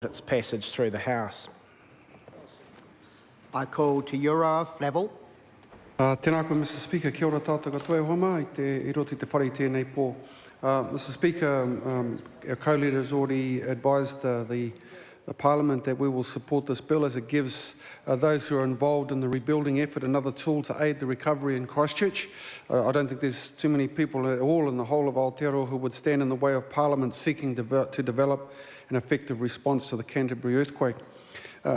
its passage through the House. I call to Euro Flavel. Tēnā koe, Mr Speaker, kia ora tātou katoa homa i roti te whare tēnei pō. Mr Speaker, our co-leader has already advised the Parliament that we will support this bill as it gives those who are involved in the rebuilding effort another tool to aid the recovery in Christchurch. I don't think there's too many people at all in the whole of Aotearoa who would stand in the way of Parliament seeking to develop an effective response to the Canterbury earthquake.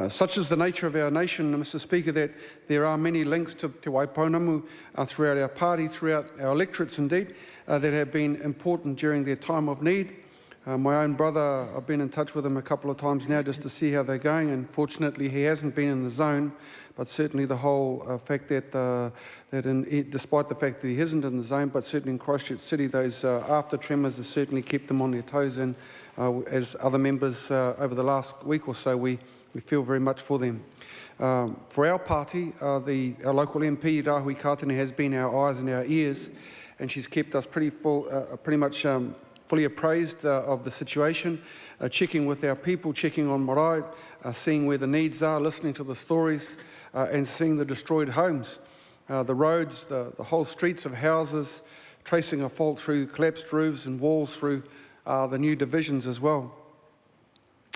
Such is the nature of our nation, Mr Speaker, that there are many links to Te Waipounamu throughout our party, throughout our electorates indeed, that have been important during their time of need. My own brother, I've been in touch with him a couple of times now just to see how they're going, and fortunately he hasn't been in the zone, but certainly the whole fact that, despite the fact that he isn't in the zone, but certainly in Christchurch City, those after tremors have certainly kept them on their toes, and as other members over the last week or so, we feel very much for them. For our party, our local MP, Rahui Kātene, has been our eyes and our ears, and she's kept us pretty much fully appraised of the situation, checking with our people, checking on marae, seeing where the needs are, listening to the stories, and seeing the destroyed homes, the roads, the whole streets of houses, tracing a fault through collapsed roofs and walls through the new divisions as well.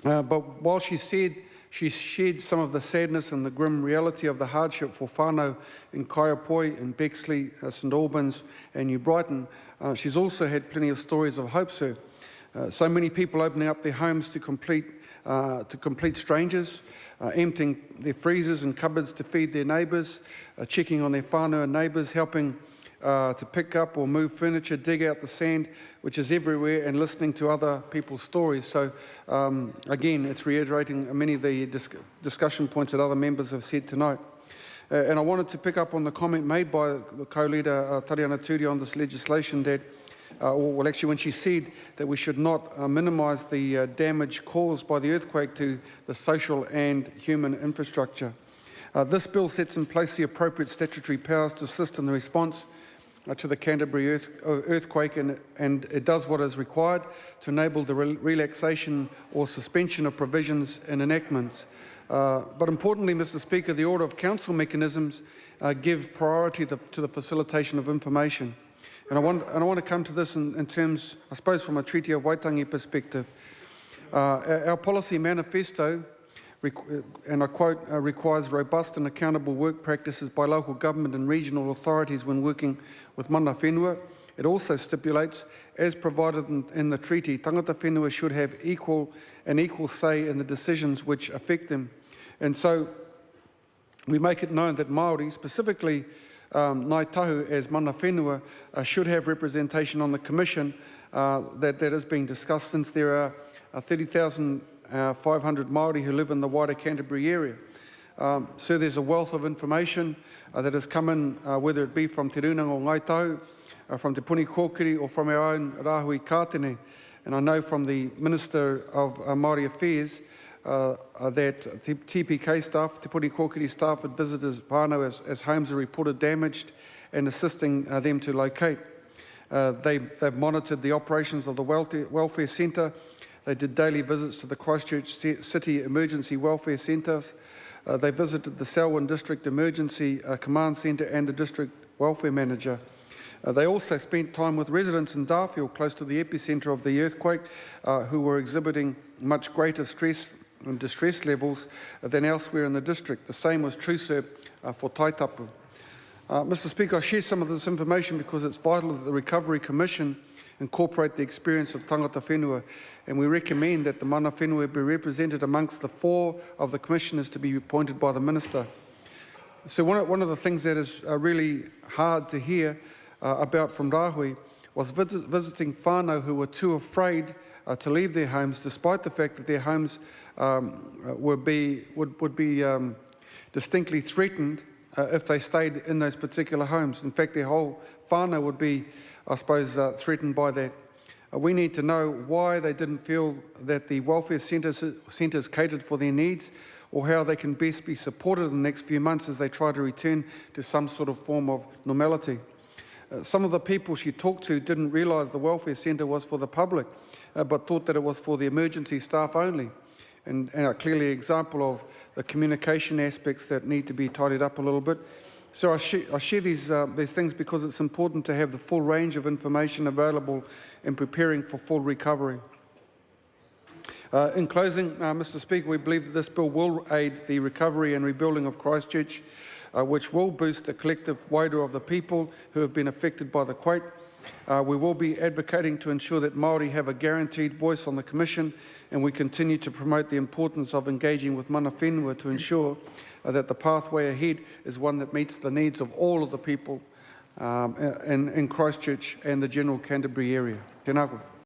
But while she shared some of the sadness and the grim reality of the hardship for whānau in Kaiapoi, in Bexley, St Albans and New Brighton, she's also had plenty of stories of hope, sir. So many people opening up their homes to complete strangers, emptying their freezers and cupboards to feed their neighbours, checking on their whānau and neighbours, helping to pick up or move furniture, dig out the sand, which is everywhere, and listening to other people's stories. So again, it's reiterating many of the discussion points that other members have said tonight. And I wanted to pick up on the comment made by the co-leader Tariana Turi on this legislation that, well actually when she said that we should not minimise the damage caused by the earthquake to the social and human infrastructure. This bill sets in place the appropriate statutory powers to assist in the response to the Canterbury earthquake, and it does what is required to enable the relaxation or suspension of provisions and enactments. But importantly, Mr Speaker, the Order of Council mechanisms give priority to the facilitation of information. And I want to come to this in terms, I suppose, from a Treaty of Waitangi perspective. Our policy manifesto, and I quote, requires robust and accountable work practices by local government and regional authorities when working with mana whenua. It also stipulates, as provided in the treaty, tangata whenua should have an equal say in the decisions which affect them. And so we make it known that Māori, specifically Ngāi Tahu as mana whenua, should have representation on the Commission that is being discussed, since there are 30,500 Māori who live in the wider Canterbury area. So there's a wealth of information that has come in, whether it be from Te Runanga o Ngāi Tahu, from Te Puni Kōkiri, or from our own Rahui Kātene. And I know from the Minister of Māori Affairs that TPK staff, Te Puni Kōkiri staff, had visited whānau as homes are reported damaged and assisting them to locate. They've monitored the operations of the welfare centre. They did daily visits to the Christchurch City Emergency Welfare Centres. They visited the Selwyn District Emergency Command Centre and the District Welfare Manager. They also spent time with residents in Darfield, close to the epicentre of the earthquake, who were exhibiting much greater stress and distress levels than elsewhere in the district. The same was true, sir, for Taitapu. Mr Speaker, I share some of this information because it's vital that the Recovery Commission incorporate the experience of tangata whenua, and we recommend that the mana whenua be represented amongst the 4 of the commissioners to be appointed by the Minister. So one of the things that is really hard to hear about from Rahui was visiting whānau who were too afraid to leave their homes, despite the fact that their homes would be distinctly threatened if they stayed in those particular homes. In fact, their whole whānau would be, I suppose, threatened by that. We need to know why they didn't feel that the welfare centres catered for their needs, or how they can best be supported in the next few months as they try to return to some sort of form of normality. Some of the people she talked to didn't realise the welfare centre was for the public, but thought that it was for the emergency staff only. and are clearly an example of the communication aspects that need to be tidied up a little bit. So I share these things because it's important to have the full range of information available in preparing for full recovery. In closing, Mr. Speaker, we believe that this bill will aid the recovery and rebuilding of Christchurch, which will boost the collective wairu of the people who have been affected by the quake. We will be advocating to ensure that Māori have a guaranteed voice on the Commission, and we continue to promote the importance of engaging with mana whenua to ensure that the pathway ahead is one that meets the needs of all of the people in Christchurch and the general Canterbury area. Tēnā koe.